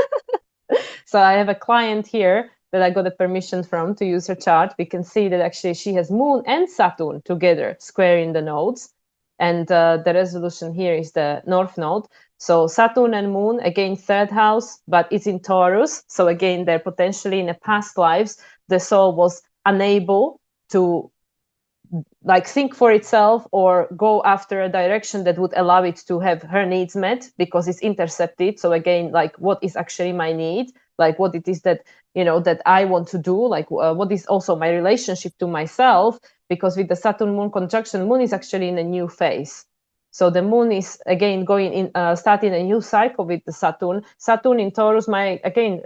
So I have a client here that I got a permission from to use her chart. We can see that actually she has Moon and Saturn together squaring the nodes. And the resolution here is the North Node. So Saturn and Moon, again, third house, but it's in Taurus. So again, they're potentially in the past lives, the soul was unable to think for itself or go after a direction that would allow it to have her needs met, because it's intercepted. So again, what is actually my need? What it is that, that I want to do? What is also my relationship to myself? Because with the Saturn Moon conjunction, Moon is actually in a new phase. So the Moon is again going in, starting a new cycle with the Saturn. Saturn in Taurus might again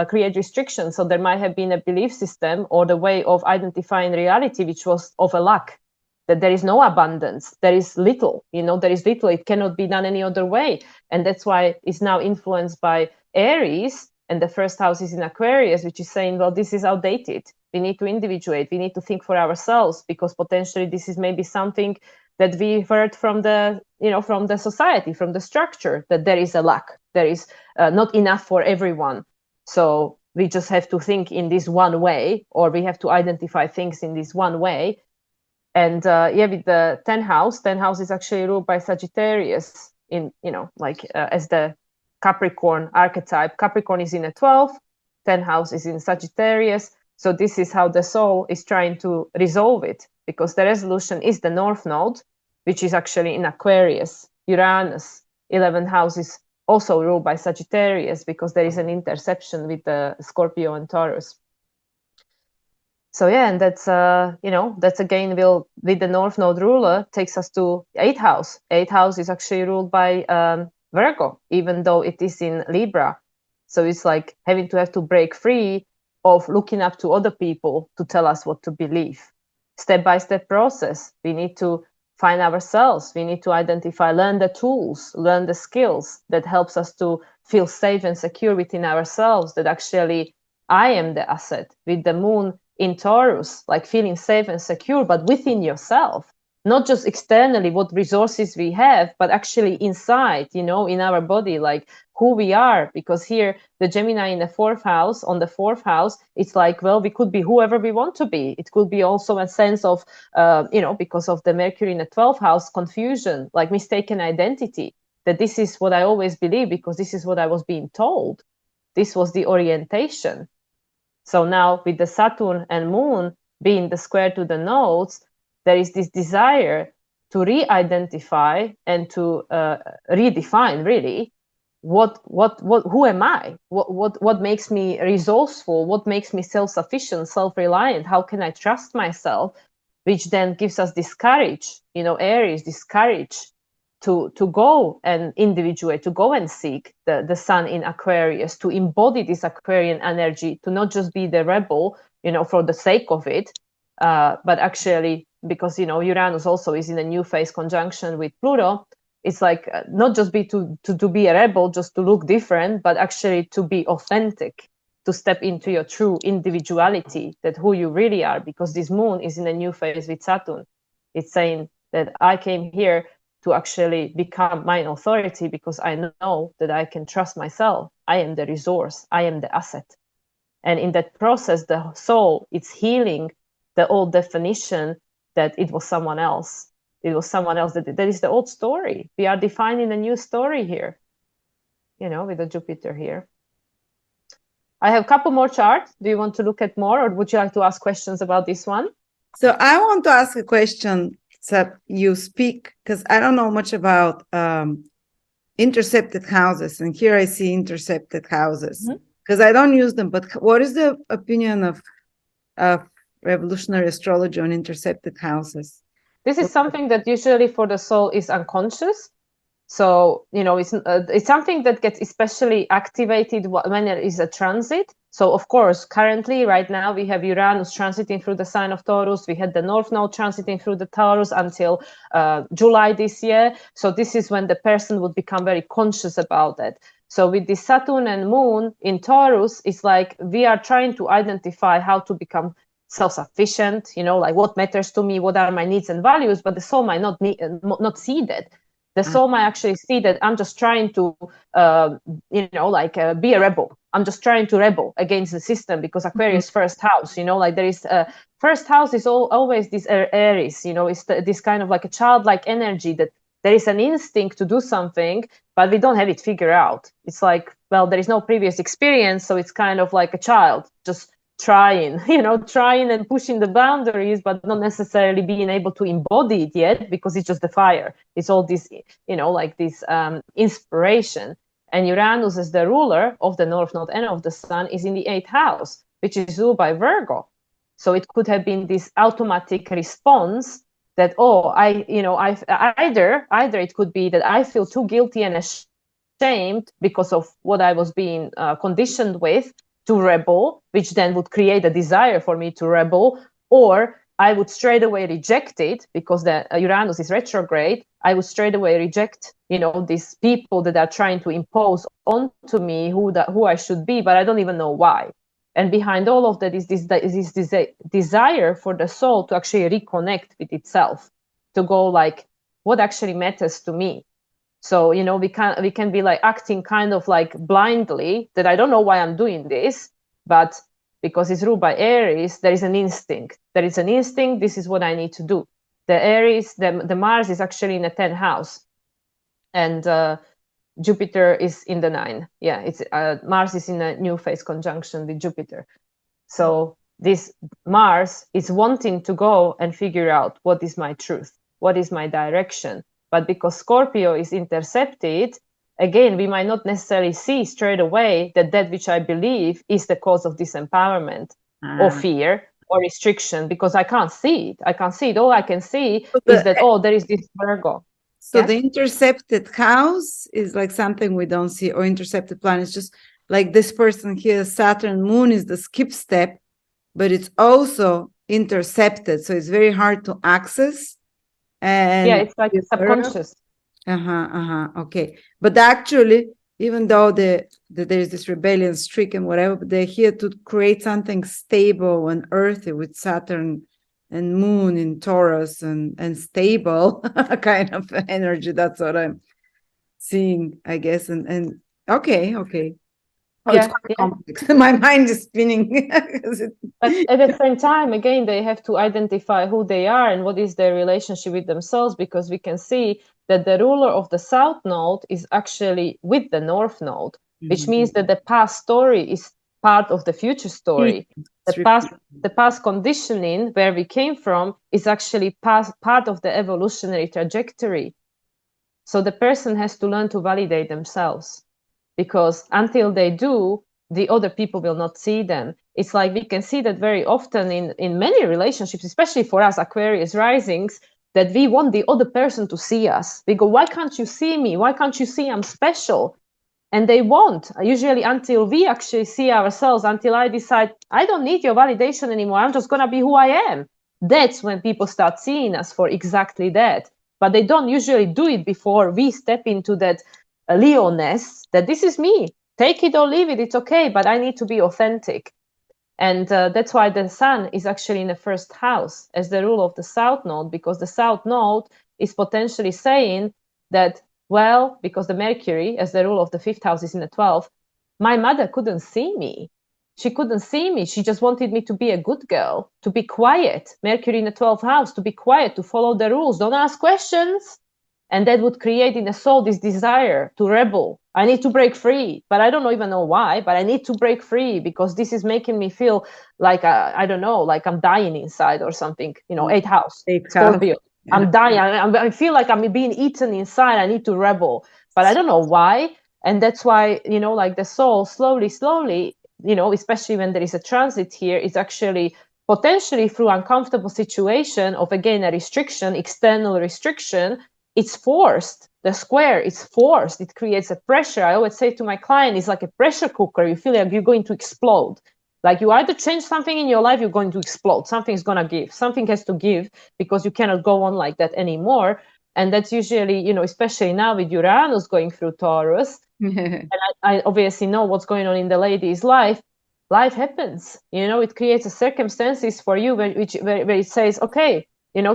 create restrictions. So there might have been a belief system or the way of identifying reality, which was of a lack. that there is no abundance, there is little, there is little, it cannot be done any other way. And that's why it's now influenced by Aries, and the first house is in Aquarius, which is saying, well, this is outdated. We need to individuate. We need to think for ourselves, because potentially this is maybe something that we heard from the, from the society, from the structure, that there is a lack. There is not enough for everyone. So we just have to think in this one way, or we have to identify things in this one way. And with the 10th house is actually ruled by Sagittarius in, as the Capricorn archetype. Capricorn is in the 12th, 10th house is in Sagittarius. So this is how the soul is trying to resolve it, because the resolution is the North Node, which is actually in Aquarius. Uranus, 11th house, is also ruled by Sagittarius, because there is an interception with the Scorpio and Taurus. So and that's that's again with the North Node ruler takes us to 8th house. 8th house is actually ruled by Virgo, even though it is in Libra. So it's like have to break free of looking up to other people to tell us what to believe. Step-by-step process. We need to find ourselves. We need to identify, learn the tools, learn the skills that helps us to feel safe and secure within ourselves, that actually I am the asset. With the moon in Taurus, like feeling safe and secure, but within yourself, not just externally what resources we have, but actually inside, in our body, like who we are. Because here, the Gemini in the 4th house, on the 4th house, it's like, well, we could be whoever we want to be. It could be also a sense of, because of the Mercury in the 12th house, confusion, like mistaken identity, that this is what I always believe because this is what I was being told. This was the orientation. So now with the Saturn and Moon being the square to the nodes, there is this desire to re-identify and to redefine really who am I? What makes me resourceful? What makes me self-sufficient, self-reliant? How can I trust myself? Which then gives us this courage, Aries, this courage to go and individuate, to go and seek the sun in Aquarius, to embody this Aquarian energy, to not just be the rebel, for the sake of it, but actually, because, Uranus also is in a new phase conjunction with Pluto, it's like not just be to be a rebel, just to look different, but actually to be authentic, to step into your true individuality, that who you really are, because this moon is in a new phase with Saturn. It's saying that I came here to actually become my own authority, because I know that I can trust myself. I am the resource. I am the asset. And in that process, the soul, it's healing the old definition that it was someone else. It was someone else. That is the old story. We are defining a new story here, with the Jupiter here. I have a couple more charts. Do you want to look at more, or would you like to ask questions about this one? So I want to ask a question that you speak, because I don't know much about intercepted houses. And here I see intercepted houses, because I don't use them. But what is the opinion of evolutionary astrology on intercepted houses? This is something that usually for the soul is unconscious. So, it's something that gets especially activated when there is a transit. So, of course, currently, right now, we have Uranus transiting through the sign of Taurus. We had the North Node transiting through the Taurus until July this year. So this is when the person would become very conscious about it. So with the Saturn and Moon in Taurus, it's like we are trying to identify how to become self-sufficient, like what matters to me, what are my needs and values, but the soul might not see that. The soul might actually see that I'm just trying to, be a rebel. I'm just trying to rebel against the system, because Aquarius first house, there is first house is always this Aries, it's this kind of like a childlike energy, that there is an instinct to do something, but we don't have it figured out. It's like, well, there is no previous experience, so it's kind of like a child just trying and pushing the boundaries, but not necessarily being able to embody it yet, because it's just the fire. It's all this, this inspiration. And Uranus, as the ruler of the North Node and of the Sun, is in the 8th house, which is ruled by Virgo. So it could have been this automatic response that, either it could be that I feel too guilty and ashamed because of what I was being conditioned with, to rebel, which then would create a desire for me to rebel, or I would straight away reject it because the Uranus is retrograde. I would straight away reject, these people that are trying to impose onto me who I should be, but I don't even know why. And behind all of that is this desire for the soul to actually reconnect with itself, to go like, what actually matters to me? So, we can be like acting kind of like blindly that I don't know why I'm doing this, but because it's ruled by Aries, there is an instinct. There is an instinct. This is what I need to do. The Aries, the Mars is actually in the 10th house, and Jupiter is in the 9. Yeah, it's Mars is in a new phase conjunction with Jupiter. So this Mars is wanting to go and figure out what is my truth, what is my direction. But because Scorpio is intercepted, again, we might not necessarily see straight away that which I believe is the cause of disempowerment or fear or restriction, because I can't see it. I can't see it. All I can see is that, there is this Virgo. So the intercepted house is like something we don't see, or intercepted planet. It's just like this person here, Saturn moon is the skip step, but it's also intercepted. So it's very hard to access. And yeah, it's like subconscious. Okay. But actually, even though there is this rebellion streak and whatever, but they're here to create something stable and earthy with Saturn and moon in Taurus and stable kind of energy. That's what I'm seeing, I guess. And okay. Oh, it's quite complex. My mind is spinning. But at the same time, again, they have to identify who they are and what is their relationship with themselves, because we can see that the ruler of the South Node is actually with the North Node, which means that the past story is part of the future story. The past conditioning where we came from is actually part of the evolutionary trajectory. So the person has to learn to validate themselves, because until they do, the other people will not see them. It's like we can see that very often in many relationships, especially for us Aquarius risings, that we want the other person to see us. We go, why can't you see me? Why can't you see I'm special? And they won't, usually, until we actually see ourselves, until I decide, I don't need your validation anymore. I'm just going to be who I am. That's when people start seeing us for exactly that. But they don't usually do it before we step into that Leo-ness, that this is me. Take it or leave it. It's okay, but I need to be authentic. And that's why the Sun is actually in the 1st house as the rule of the South Node, because the South Node is potentially saying that, well, because the Mercury as the rule of the 5th house is in the 12th, my mother couldn't see me. She couldn't see me. She just wanted me to be a good girl, to be quiet. Mercury in the 12th house, to be quiet, to follow the rules, don't ask questions. And that would create in the soul this desire to rebel. I need to break free, but I don't even know why, but I need to break free because this is making me feel like, I don't know, like I'm dying inside or something, 8th house, Scorpio. Yeah. I'm dying. I feel like I'm being eaten inside. I need to rebel, but I don't know why. And that's why, like the soul slowly, especially when there is a transit here, is actually potentially through uncomfortable situation of, again, a restriction, external restriction, it's forced. The square is forced. It creates a pressure. I always say to my client, it's like a pressure cooker. You feel like you're going to explode. Like you either change something in your life, you're going to explode. Something's going to give. Something has to give because you cannot go on like that anymore. And that's usually, especially now with Uranus going through Taurus. And I obviously know what's going on in the lady's life. Life happens. It creates a circumstances for you where it says, okay,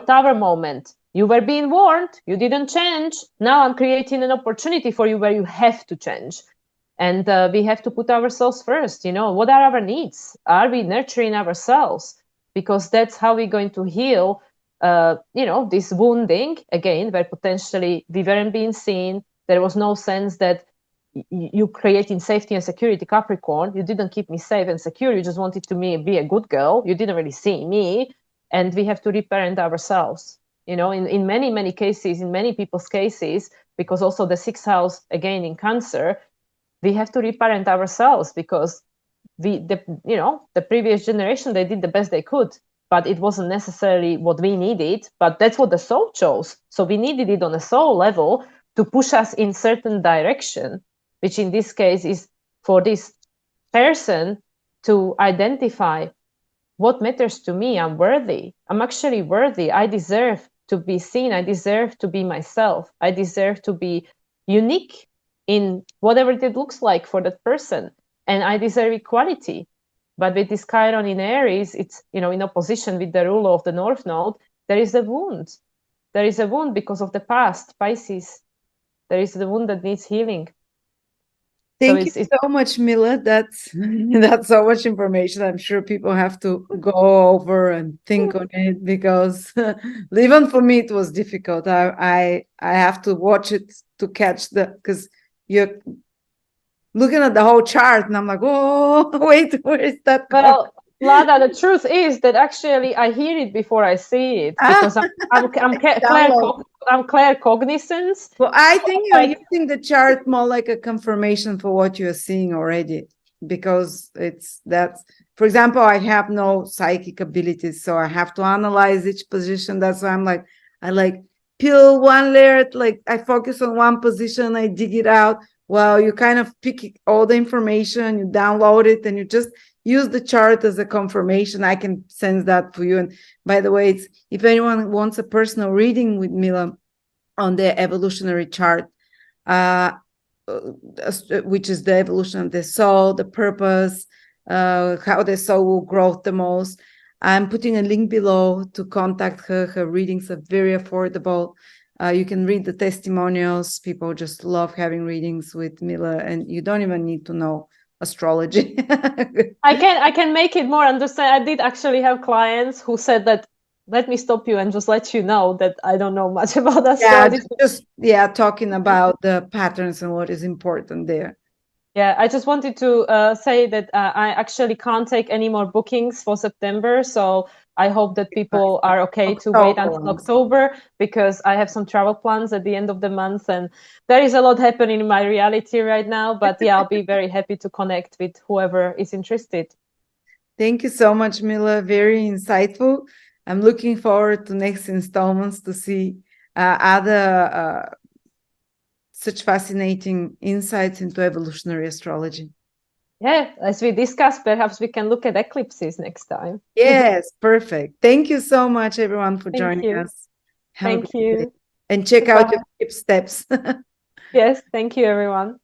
Tower moment. You were being warned, you didn't change. Now I'm creating an opportunity for you where you have to change. And we have to put ourselves first. What are our needs? Are we nurturing ourselves? Because that's how we're going to heal, this wounding, again, where potentially we weren't being seen. There was no sense that you creating safety and security, Capricorn. You didn't keep me safe and secure. You just wanted to be a good girl. You didn't really see me. And we have to reparent ourselves. In many, many cases, in many people's cases, because also the 6th house, again, in Cancer, we have to reparent ourselves because the previous generation, they did the best they could, but it wasn't necessarily what we needed, but that's what the soul chose. So we needed it on a soul level to push us in certain direction, which in this case is for this person to identify what matters to me. I'm worthy. I'm actually worthy. I deserve to be seen. I deserve to be myself. I deserve to be unique in whatever it looks like for that person. And I deserve equality. But with this Chiron in Aries, it's, in opposition with the ruler of the North Node, there is a wound. There is a wound because of the past, Pisces. There is the wound that needs healing. Thank you so much, Mila. That's so much information. I'm sure people have to go over and think on it, because even for me it was difficult. I have to watch it to catch because you're looking at the whole chart and I'm like, oh, wait, where is that? Well, Lada, the truth is that actually I hear it before I see it, because I'm claircognizance. Well, I think you're using the chart more like a confirmation for what you're seeing already, because that's, for example, I have no psychic abilities, so I have to analyze each position. That's why I peel one layer, like I focus on one position, I dig it out. Well, you kind of pick all the information, you download it, and you just use the chart as a confirmation. I can sense that for you. And by the way, if anyone wants a personal reading with Mila on the evolutionary chart, which is the evolution of the soul, the purpose, how the soul will grow the most, I'm putting a link below to contact her. Her readings are very affordable. You can read the testimonials. People just love having readings with Mila, and you don't even need to know astrology. I can make it more understand. I did actually have clients who said that, let me stop you and just let you know that I don't know much about astrology. Talking about the patterns and what is important there. Yeah, I just wanted to say that I actually can't take any more bookings for September. So I hope that people are okay to wait until October, because I have some travel plans at the end of the month, and there is a lot happening in my reality right now. But yeah, I'll be very happy to connect with whoever is interested. Thank you so much, Mila. Very insightful. I'm looking forward to next installments to see other such fascinating insights into evolutionary astrology. Yeah, as we discussed, perhaps we can look at eclipses next time. Yes, perfect. Thank you so much, everyone, for joining us. Thank you. And check out your steps. Yes, thank you, everyone.